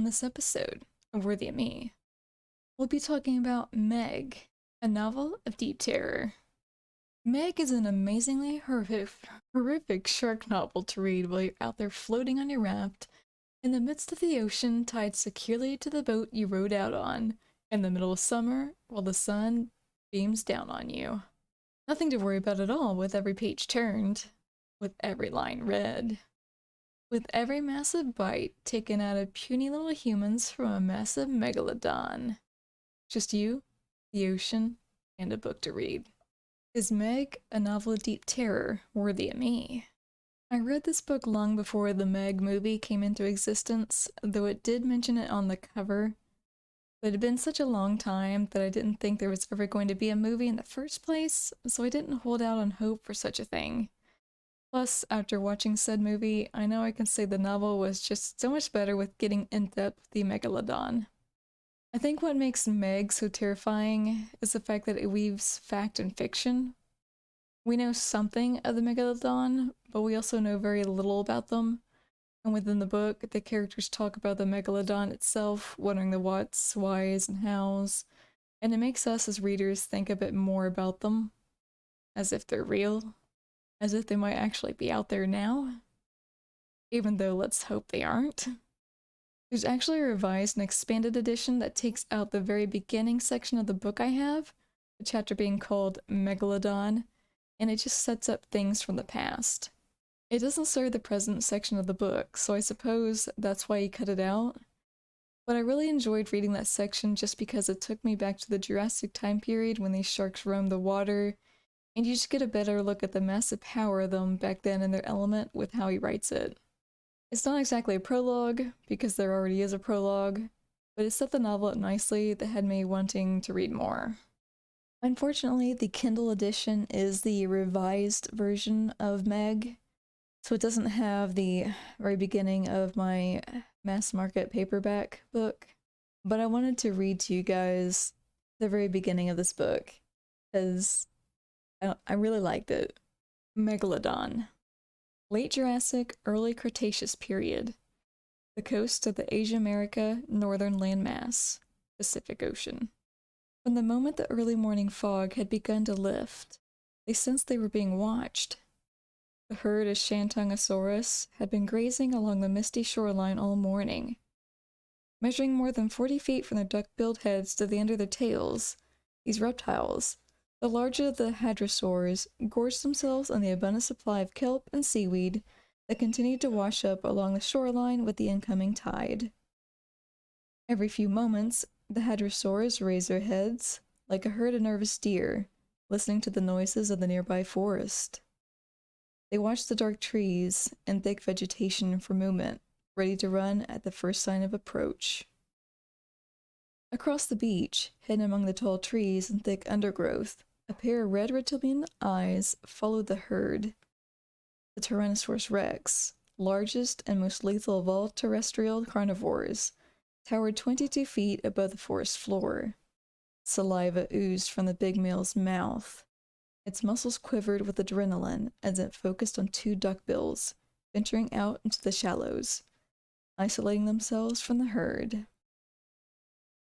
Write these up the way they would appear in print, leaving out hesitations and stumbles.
this episode of Worthy of Me, we'll be talking about Meg, a novel of deep terror. Meg is an amazingly horrific shark novel to read while you're out there floating on your raft in the midst of the ocean, tied securely to the boat you rowed out on in the middle of summer while the sun beams down on you. Nothing to worry about at all with every page turned, with every line read. With every massive bite taken out of puny little humans from a massive megalodon. Just you, the ocean, and a book to read. Is Meg, a novel of deep terror, worthy of me? I read this book long before the Meg movie came into existence, though it did mention it on the cover. But it had been such a long time that I didn't think there was ever going to be a movie in the first place, so I didn't hold out on hope for such a thing. Plus, after watching said movie, I know I can say the novel was just so much better with getting in depth with the megalodon. I think what makes Meg so terrifying is the fact that it weaves fact and fiction. We know something of the megalodon, but we also know very little about them. And within the book, the characters talk about the megalodon itself, wondering the whats, whys, and hows, and it makes us as readers think a bit more about them, as if they're real. As if they might actually be out there now. Even though let's hope they aren't. There's actually a revised and expanded edition that takes out the very beginning section of the book I have, the chapter being called Megalodon, and it just sets up things from the past. It doesn't serve the present section of the book, so I suppose that's why he cut it out. But I really enjoyed reading that section just because it took me back to the Jurassic time period when these sharks roamed the water, and you just get a better look at the massive power of them back then in their element with how he writes it. It's not exactly a prologue, because there already is a prologue, but it set the novel up nicely that had me wanting to read more. Unfortunately, the Kindle edition is the revised version of Meg, so it doesn't have the very beginning of my mass market paperback book, but I wanted to read to you guys the very beginning of this book, because I really liked it. Megalodon. Late Jurassic, early Cretaceous period. The coast of the Asia-America northern landmass, Pacific Ocean. From the moment the early morning fog had begun to lift, they sensed they were being watched. The herd of Shantungosaurus had been grazing along the misty shoreline all morning. Measuring more than 40 feet from their duck-billed heads to the end of their tails, these reptiles, the larger of the hadrosaurs, gorged themselves on the abundant supply of kelp and seaweed that continued to wash up along the shoreline with the incoming tide. Every few moments, the hadrosaurs raised their heads, like a herd of nervous deer, listening to the noises of the nearby forest. They watched the dark trees and thick vegetation for movement, ready to run at the first sign of approach. Across the beach, hidden among the tall trees and thick undergrowth, a pair of red reptilian eyes followed the herd. The Tyrannosaurus rex, largest and most lethal of all terrestrial carnivores, towered 22 feet above the forest floor. Saliva oozed from the big male's mouth. Its muscles quivered with adrenaline as it focused on two duckbills, venturing out into the shallows, isolating themselves from the herd.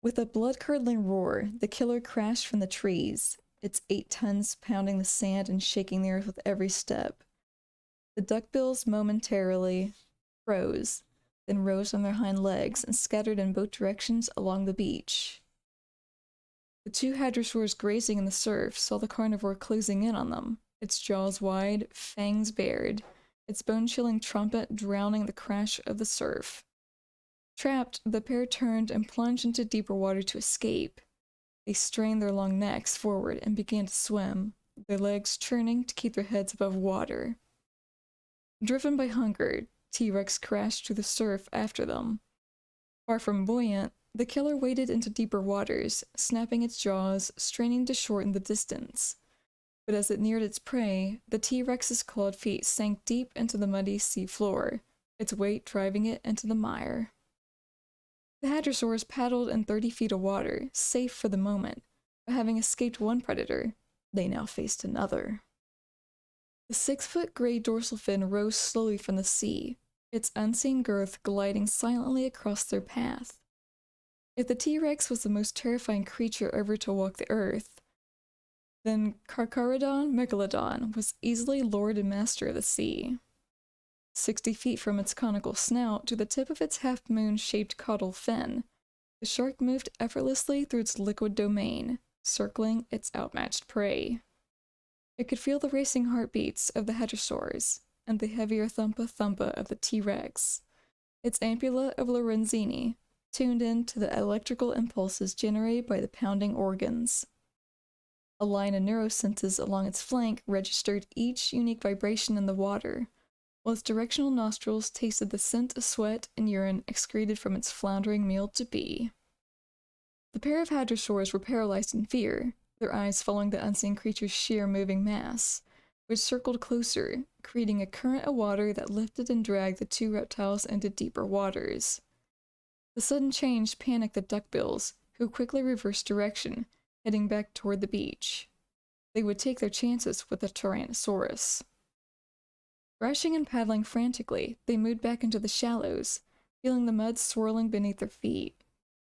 With a blood-curdling roar, the killer crashed from the trees, its 8 tons pounding the sand and shaking the earth with every step. The duckbills momentarily froze, then rose on their hind legs and scattered in both directions along the beach. The two hadrosaurs grazing in the surf saw the carnivore closing in on them, its jaws wide, fangs bared, its bone-chilling trumpet drowning the crash of the surf. Trapped, the pair turned and plunged into deeper water to escape. They strained their long necks forward and began to swim, their legs churning to keep their heads above water. Driven by hunger, T-Rex crashed through the surf after them. Far from buoyant, the killer waded into deeper waters, snapping its jaws, straining to shorten the distance. But as it neared its prey, the T-Rex's clawed feet sank deep into the muddy sea floor, its weight driving it into the mire. The hadrosaurs paddled in 30 feet of water, safe for the moment, but having escaped one predator, they now faced another. The 6-foot gray dorsal fin rose slowly from the sea, its unseen girth gliding silently across their path. If the T-Rex was the most terrifying creature ever to walk the earth, then Carcharodon Megalodon was easily lord and master of the sea. 60 feet from its conical snout to the tip of its half-moon-shaped caudal fin, the shark moved effortlessly through its liquid domain, circling its outmatched prey. It could feel the racing heartbeats of the hadrosaurs and the heavier thumpa-thumpa of the T-Rex. Its ampulla of Lorenzini tuned in to the electrical impulses generated by the pounding organs. A line of neurosenses along its flank registered each unique vibration in the water, while its directional nostrils tasted the scent of sweat and urine excreted from its floundering meal to be. The pair of hadrosaurs were paralyzed in fear, their eyes following the unseen creature's sheer moving mass, which circled closer, creating a current of water that lifted and dragged the two reptiles into deeper waters. The sudden change panicked the duckbills, who quickly reversed direction, heading back toward the beach. They would take their chances with the Tyrannosaurus. Thrashing and paddling frantically, they moved back into the shallows, feeling the mud swirling beneath their feet.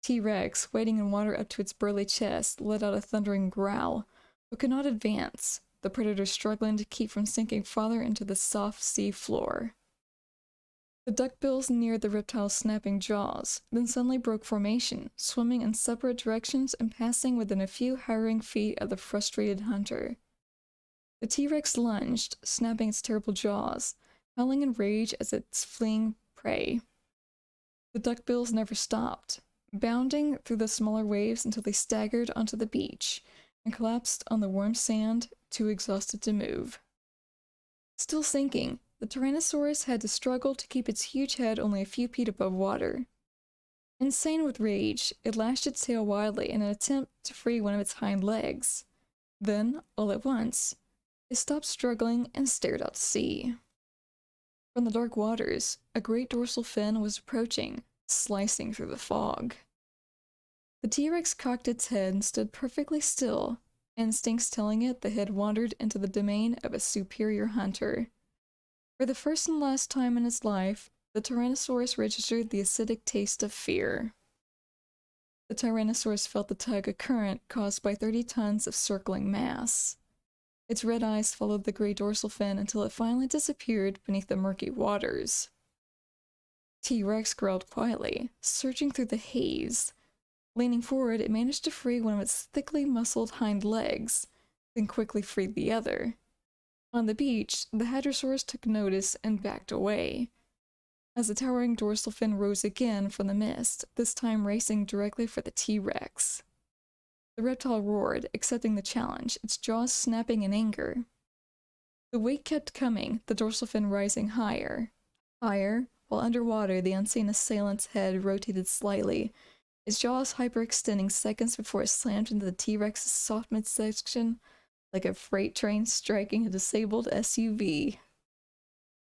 T-Rex, wading in water up to its burly chest, let out a thundering growl, but could not advance, the predator struggling to keep from sinking farther into the soft sea floor. The duckbills neared the reptile's snapping jaws, then suddenly broke formation, swimming in separate directions and passing within a few hurrying feet of the frustrated hunter. The T-Rex lunged, snapping its terrible jaws, howling in rage as its fleeing prey. The duckbills never stopped, bounding through the smaller waves until they staggered onto the beach and collapsed on the warm sand, too exhausted to move. Still sinking, the Tyrannosaurus had to struggle to keep its huge head only a few feet above water. Insane with rage, it lashed its tail wildly in an attempt to free one of its hind legs. Then, all at once, it stopped struggling and stared out to sea. From the dark waters, a great dorsal fin was approaching, slicing through the fog. The T-Rex cocked its head and stood perfectly still, instincts telling it the head wandered into the domain of a superior hunter. For the first and last time in its life, the Tyrannosaurus registered the acidic taste of fear. The Tyrannosaurus felt the tug of current caused by 30 tons of circling mass. Its red eyes followed the gray dorsal fin until it finally disappeared beneath the murky waters. T-Rex growled quietly, searching through the haze. Leaning forward, it managed to free one of its thickly muscled hind legs, then quickly freed the other. On the beach, the Hadrosaurus took notice and backed away. As the towering dorsal fin rose again from the mist, this time racing directly for the T-Rex. The reptile roared, accepting the challenge, its jaws snapping in anger. The weight kept coming, the dorsal fin rising higher. Higher, while underwater the unseen assailant's head rotated slightly, its jaws hyperextending seconds before it slammed into the T-Rex's soft midsection like a freight train striking a disabled SUV.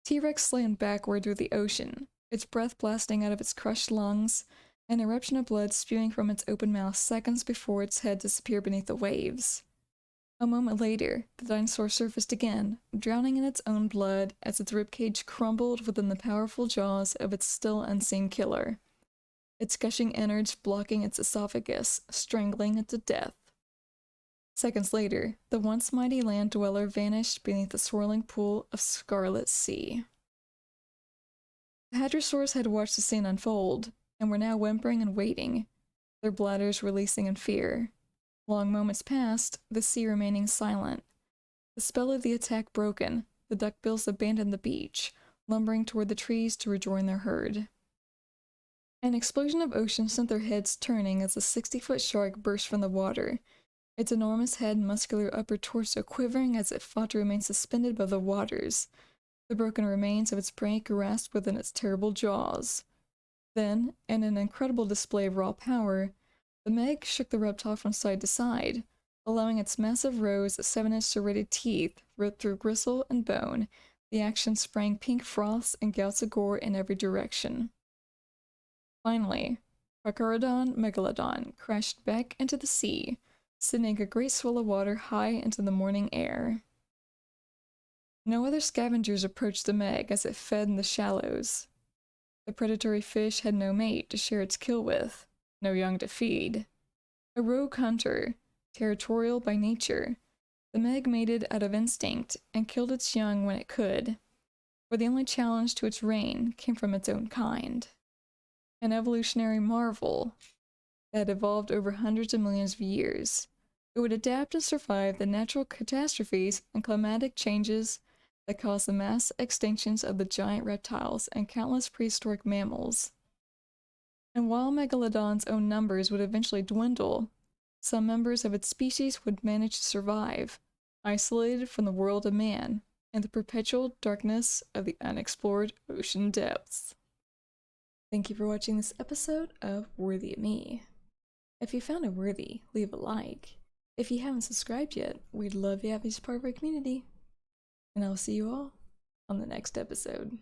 T-Rex slammed backward through the ocean, its breath blasting out of its crushed lungs, an eruption of blood spewing from its open mouth seconds before its head disappeared beneath the waves. A moment later, the dinosaur surfaced again, drowning in its own blood as its ribcage crumbled within the powerful jaws of its still unseen killer, its gushing innards blocking its esophagus, strangling it to death. Seconds later, the once mighty land dweller vanished beneath the swirling pool of scarlet sea. The hadrosaurs had watched the scene unfold, and were now whimpering and waiting, their bladders releasing in fear. Long moments passed, the sea remaining silent. The spell of the attack broken, the duckbills abandoned the beach, lumbering toward the trees to rejoin their herd. An explosion of ocean sent their heads turning as a 60-foot shark burst from the water, its enormous head and muscular upper torso quivering as it fought to remain suspended above the waters, the broken remains of its prey grasped within its terrible jaws. Then, in an incredible display of raw power, the MEG shook the reptile from side to side, allowing its massive rows of 7-inch serrated teeth rip through gristle and bone. The action sprang pink froths and gouts of gore in every direction. Finally, Carcharodon Megalodon crashed back into the sea, sending a great swell of water high into the morning air. No other scavengers approached the MEG as it fed in the shallows. The predatory fish had no mate to share its kill with, no young to feed. A rogue hunter, territorial by nature, the MEG mated out of instinct and killed its young when it could, for the only challenge to its reign came from its own kind. An evolutionary marvel that had evolved over hundreds of millions of years. It would adapt and survive the natural catastrophes and climatic changes that caused the mass extinctions of the giant reptiles and countless prehistoric mammals. And while Megalodon's own numbers would eventually dwindle, some members of its species would manage to survive, isolated from the world of man and the perpetual darkness of the unexplored ocean depths. Thank you for watching this episode of Worthy of Me. If you found it worthy, leave a like. If you haven't subscribed yet, we'd love to have you as part of our community. And I'll see you all on the next episode.